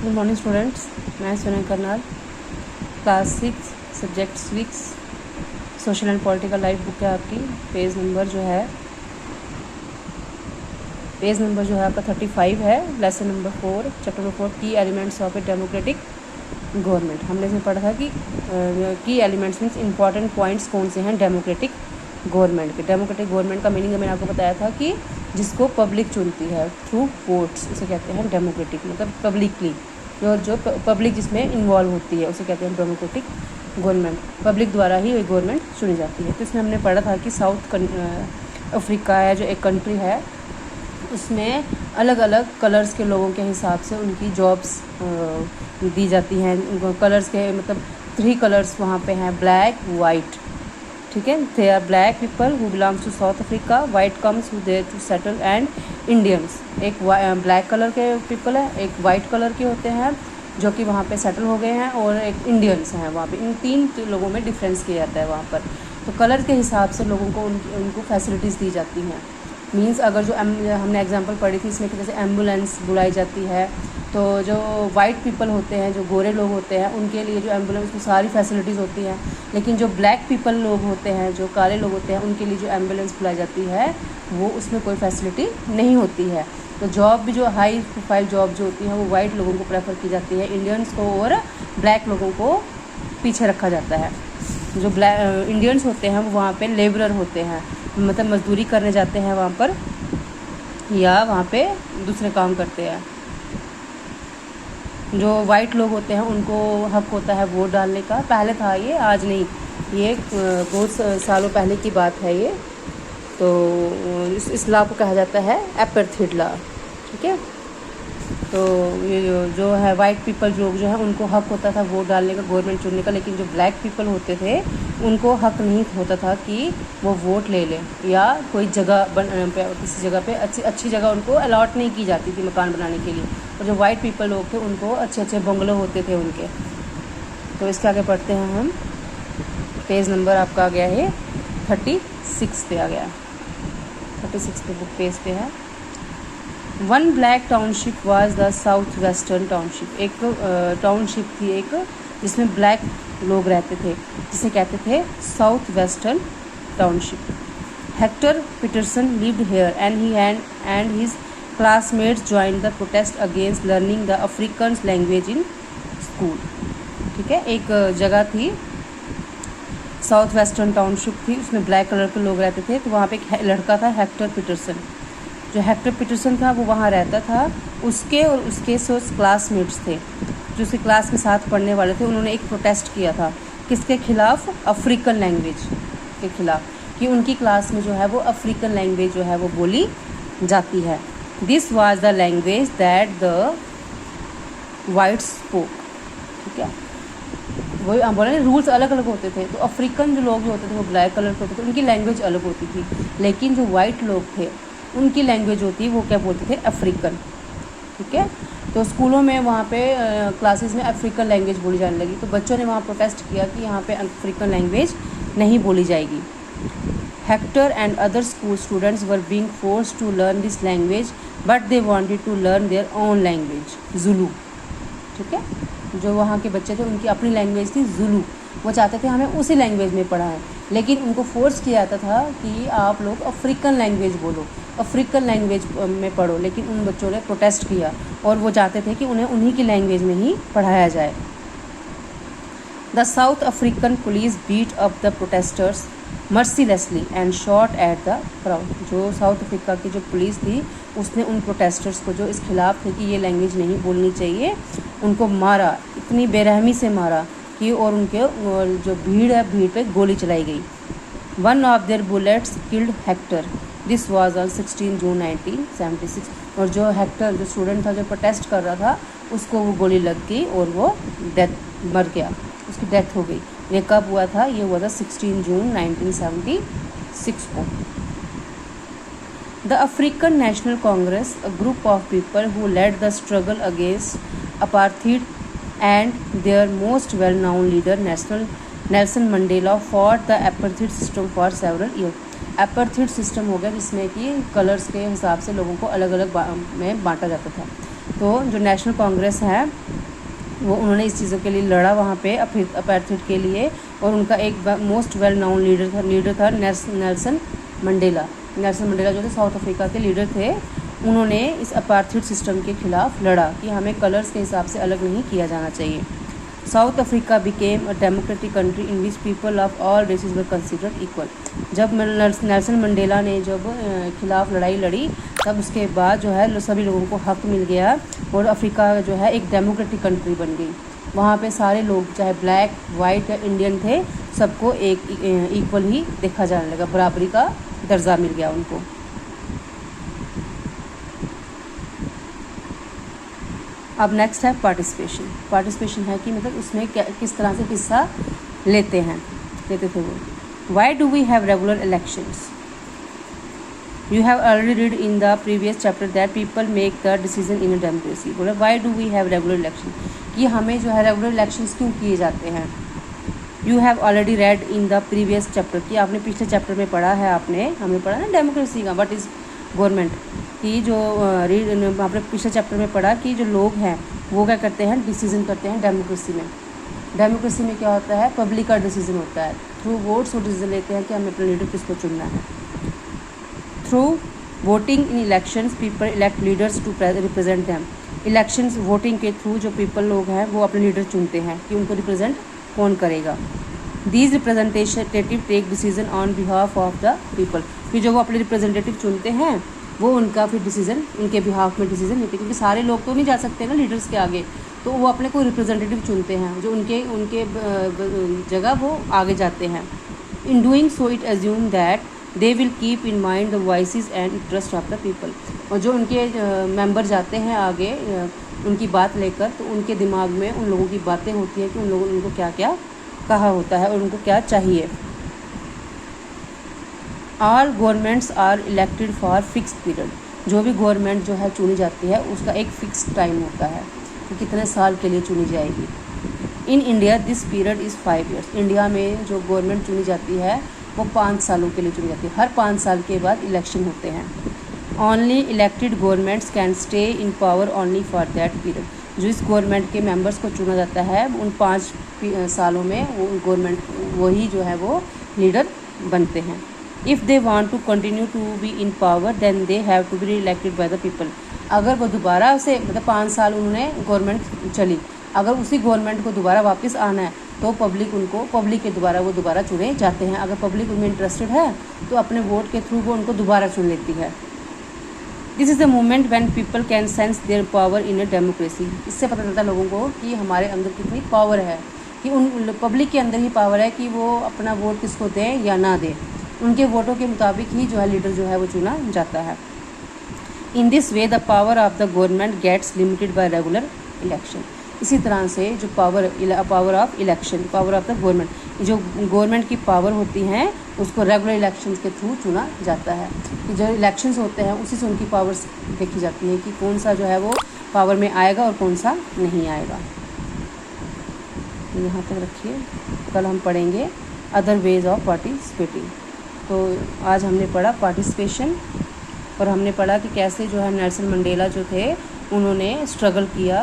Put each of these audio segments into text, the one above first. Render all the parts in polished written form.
Good morning students, मैं Sonal Karnal, class 6 subject 6 social and political life book है आपकी। Page number जो है आपका 35 है। लेसन नंबर 4, चैप्टर नंबर 4, की elements of a democratic government. हमने इसमें पढ़ा था कि की एलिमेंट्स मीन्स इंपॉर्टेंट पॉइंट्स कौन से हैं डेमोक्रेटिक गवर्नमेंट के। डेमोक्रेटिक गवर्नमेंट का मीनिंग मैंने आपको बताया था कि जिसको पब्लिक चुनती है थ्रू वोट्स, उसे कहते हैं डेमोक्रेटिक, मतलब पब्लिकली जो पब्लिक जिसमें इन्वॉल्व होती है उसे कहते हैं डेमोक्रेटिक गवर्नमेंट। पब्लिक द्वारा ही वही गवर्नमेंट चुनी जाती है। तो इसमें हमने पढ़ा था कि साउथ अफ्रीका है जो एक कंट्री है, उसमें अलग अलग कलर्स के लोगों के हिसाब से उनकी जॉब्स दी जाती हैं। कलर्स के मतलब 3 कलर्स वहाँ पे हैं, ब्लैक वाइट, ठीक है। They are black people who belongs to South Africa, white comes who there to settle, and Indians. एक ब्लैक कलर के पीपल है, एक वाइट कलर के होते हैं जो कि वहाँ पे सेटल हो गए हैं, और एक इंडियंस हैं वहाँ पे। इन 3 लोगों में डिफरेंस किया जाता है वहाँ पर। तो कलर के हिसाब से लोगों को उनको फैसिलिटीज़ दी जाती हैं। मींस अगर जो हमने एग्जांपल पढ़ी थी इसमें कि जैसे एम्बुलेंस बुलाई जाती है, तो जो वाइट पीपल होते हैं, जो गोरे लोग होते हैं, उनके लिए जो एम्बुलेंस में सारी फैसिलिटीज़ होती हैं। लेकिन जो ब्लैक पीपल लोग होते हैं, जो काले लोग होते हैं, उनके लिए जो एम्बुलेंस बुलाई जाती है वो उसमें कोई फैसिलिटी नहीं होती है। तो जॉब भी जो हाई प्रोफाइल जॉब जो होती है वो वाइट लोगों को प्रेफर की जाती है, इंडियंस को और ब्लैक लोगों को पीछे रखा जाता है। जो ब्लैक इंडियंस होते हैं वो वहाँ पे लेबरर होते हैं, मतलब मजदूरी करने जाते हैं वहाँ पर, या वहाँ पे दूसरे काम करते हैं। जो वाइट लोग होते हैं उनको हक होता है वोट डालने का। पहले था ये, आज नहीं, ये बहुत सालों पहले की बात है ये। तो इस लॉ को कहा जाता है एपार्थाइड लॉ, ठीक है। तो ये जो है वाइट पीपल जो है उनको हक होता था वोट डालने का, गवर्नमेंट चुनने का। लेकिन जो ब्लैक पीपल होते थे उनको हक नहीं होता था कि वो वोट ले लें, या कोई जगह किसी जगह पे अच्छी जगह उनको अलॉट नहीं की जाती थी मकान बनाने के लिए। और जो वाइट पीपल लोग थे उनको अच्छे अच्छे बंगलो होते थे उनके। तो इसके आगे पढ़ते हैं हम। पेज नंबर आपका आ गया है 36 पे आ गया, 36 पे बुक पेज पे है। One black township was the south western township. एक टाउनशिप थी एक जिसमें ब्लैक लोग रहते थे, जिसे कहते थे south western township. Hector Pieterson lived here and he and his classmates joined the protest against learning the African language in school, ठीक है। एक जगह थी साउथ वेस्टर्न टाउनशिप थी, उसमें ब्लैक कलर के लोग रहते थे। तो वहाँ पे एक लड़का था हेक्टर पीटरसन। जो हेक्टर पीटरसन था वो वहाँ रहता था। उसके और उसके क्लासमेट्स थे जो उसके क्लास के साथ पढ़ने वाले थे। उन्होंने एक प्रोटेस्ट किया था, किसके खिलाफ? अफ्रीकन लैंग्वेज के खिलाफ, कि उनकी क्लास में जो है वो अफ्रीकन लैंग्वेज जो है वो बोली जाती है। This was the language that the whites spoke, ठीक है। वही बोला ना, रूल्स अलग अलग होते थे। तो अफ्रीकन जो लोग जो होते थे वो ब्लैक कलर के होते थे, उनकी लैंग्वेज अलग होती थी। लेकिन जो वाइट लोग थे उनकी लैंग्वेज होती वो क्या बोलते थे? अफ्रीकन, ठीक है। तो स्कूलों में वहाँ पे क्लासेस में अफ्रीकन लैंग्वेज बोली जाने लगी। तो बच्चों ने वहाँ प्रोटेस्ट किया कि यहाँ पे अफ्रीकन लैंग्वेज नहीं बोली जाएगी। Hector and other school students were being forced to learn this language but they wanted to learn their own language Zulu, ठीक है। जो वहाँ के बच्चे थे उनकी अपनी लैंग्वेज थी जुलू, वो चाहते थे हमें उसी लैंग्वेज में पढ़ाएं। लेकिन उनको फोर्स किया जाता था कि आप लोग अफ्रीकन लैंग्वेज बोलो, अफ्रीकन लैंग्वेज में पढ़ो। लेकिन उन बच्चों ने प्रोटेस्ट किया और वो चाहते थे कि उन्हें उन्हीं की लैंग्वेज में ही पढ़ाया जाए। The South African police beat up the protesters mercilessly and shot at the crowd. जो साउथ अफ्रीका की जो पुलिस थी उसने उन प्रोटेस्टर्स को जो इस खिलाफ थे कि ये लैंग्वेज नहीं बोलनी चाहिए, उनको मारा, इतनी बेरहमी से मारा कि और उनके जो भीड़ है भीड़ पे गोली चलाई गई। One of their bullets killed Hector. This was on 16 जून 1976। और जो हेक्टर जो स्टूडेंट था जो प्रोटेस्ट कर रहा था उसको वो गोली लग गई और वो मर गया, उसकी डेथ हो गई। ये कब हुआ था? ये हुआ था 16 जून 1976 को। The African National Congress, a group of people who led the struggle against apartheid and their most well known leader Nelson Mandela fought the apartheid system for several year. Apartheid system हो गया जिसमें कि colours के हिसाब से लोगों को अलग अलग में बांटा जाता था। तो जो नेशनल कांग्रेस है वो उन्होंने इस चीज़ों के लिए लड़ा वहाँ पे अपार्थाइड के लिए, और उनका एक मोस्ट वेल नाउन लीडर था नेल्सन मंडेला। नेल्सन मंडेला जो थे साउथ अफ्रीका के लीडर थे, उन्होंने इस अपार्थाइड सिस्टम के खिलाफ लड़ा कि हमें कलर्स के हिसाब से अलग नहीं किया जाना चाहिए। South Africa became a democratic country in which people of all races were considered equal. जब नेल्सन मंडेला ने जब खिलाफ लड़ाई लड़ी, तब उसके बाद जो है सभी लोगों को हक मिल गया और अफ्रीका जो है एक डेमोक्रेटिक कंट्री बन गई। वहाँ पे सारे लोग चाहे ब्लैक, वाइट या इंडियन थे, सबको एक इक्वल ही देखा जाने लगा, बराबरी का दर्जा मिल गया उनको। अब नेक्स्ट है पार्टिसिपेशन। पार्टिसिपेशन है कि मतलब उसमें किस तरह से हिस्सा लेते थे वो। Why do we have regular elections? You have already read in the previous chapter that people make the decision in a democracy. बोला why do we have regular election? कि हमें जो है रेगुलर इलेक्शंस क्यों किए जाते हैं? You have already read in the previous chapter कि आपने पिछले चैप्टर में पढ़ा है, हमने पढ़ा ना डेमोक्रेसी का, व्हाट इज़ गवर्नमेंट की जो आपने पिछले चैप्टर में पढ़ा कि जो लोग हैं वो क्या करते हैं, डिसीजन करते हैं डेमोक्रेसी में। डेमोक्रेसी में क्या होता है, पब्लिक का डिसीजन होता है, थ्रू वोट्स वो डिसीजन लेते हैं कि हमें अपना लीडर किसको चुनना है। Through voting in elections people elect leaders to represent them. Elections voting के थ्रू जो पीपल लोग हैं वो अपने लीडर चुनते हैं कि उनको रिप्रेजेंट कौन करेगा। These representative take decision on behalf of the people. फिर जो वो अपने रिप्रेजेंटेटिव चुनते हैं वो उनका फिर डिसीजन उनके बिहाफ में डिसीजन लेते हैं, क्योंकि सारे लोग तो नहीं जा सकते ना लीडर्स के आगे, तो वो अपने को रिप्रेजेंटेटिव चुनते हैं जो उनके जगह वो आगे जाते हैं। In doing so it assume that they will keep in mind the voices and interest of the people. और जो उनके मेंबर जाते हैं आगे उनकी बात लेकर, तो उनके दिमाग में उन लोगों की बातें होती हैं कि उन लोगों ने उनको क्या क्या कहा होता है और उनको क्या चाहिए। All governments are elected for fix period. जो भी गवर्नमेंट जो है चुनी जाती है उसका एक फ़िक्स टाइम होता है कि कितने साल के लिए चुनी जाएगी। In India this period is 5 years। India में जो गवर्नमेंट चुनी जाती है वो 5 सालों के लिए चुनी जाती है। हर 5 साल के बाद इलेक्शन होते हैं। Only elected governments can stay in power only for that period. जो इस गवर्नमेंट के मेंबर्स को चुना जाता है उन 5 सालों में वो गवर्नमेंट वही जो है वो लीडर बनते हैं। If they want to continue to be in power then they have to be reelected by the people. अगर वो दोबारा से मतलब 5 साल उन्होंने गवर्नमेंट चली, अगर उसी गवर्नमेंट को दोबारा वापस आना है तो पब्लिक के द्वारा वो दोबारा चुने जाते हैं। अगर पब्लिक उनमें इंटरेस्टेड है तो अपने वोट के थ्रू वो उनको दोबारा चुन लेती है। This is the moment when people can sense their power in a democracy. इससे पता चलता है लोगों को कि हमारे अंदर कितनी पावर है, कि उन पब्लिक के अंदर ही पावर है कि वो अपना वोट किसको दें या ना दें। उनके वोटों के मुताबिक ही जो है लीडर जो है वो चुना जाता है। In this way the power of the government gets limited by regular election. इसी तरह से जो power of election, power of the government, जो गवर्नमेंट की पावर होती हैं उसको रेगुलर इलेक्शंस के थ्रू चुना जाता है। कि जो इलेक्शंस होते हैं उसी से उनकी पावर्स देखी जाती है कि कौन सा जो है वो पावर में आएगा और कौन सा नहीं आएगा। यहाँ तक रखिए, कल हम पढ़ेंगे अदर वेज ऑफ पार्टिसिपेटिंग। तो आज हमने पढ़ा पार्टिसिपेशन और हमने पढ़ा कि कैसे जो है नेल्सन मंडेला जो थे उन्होंने स्ट्रगल किया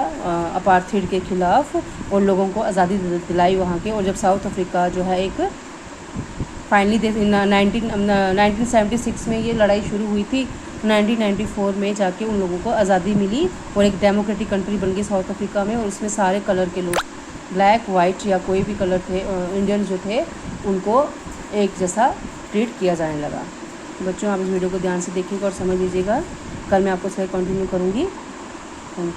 अपार्थाइड के ख़िलाफ़ और लोगों को आज़ादी दिलाई वहाँ के। और जब साउथ अफ्रीका जो है एक फाइनली 1976 में ये लड़ाई शुरू हुई थी, 1994 में जाके उन लोगों को आज़ादी मिली और एक डेमोक्रेटिक कंट्री बन गई साउथ अफ्रीका में। और उसमें सारे कलर के लोग, ब्लैक, वाइट या कोई भी कलर थे, इंडियन जो थे उनको एक जैसा ट्रीट किया जाने लगा। बच्चों आप इस वीडियो को ध्यान से देखिएगा और समझ लीजिएगा। कल मैं आपको सही कंटिन्यू करूँगी। Thank you.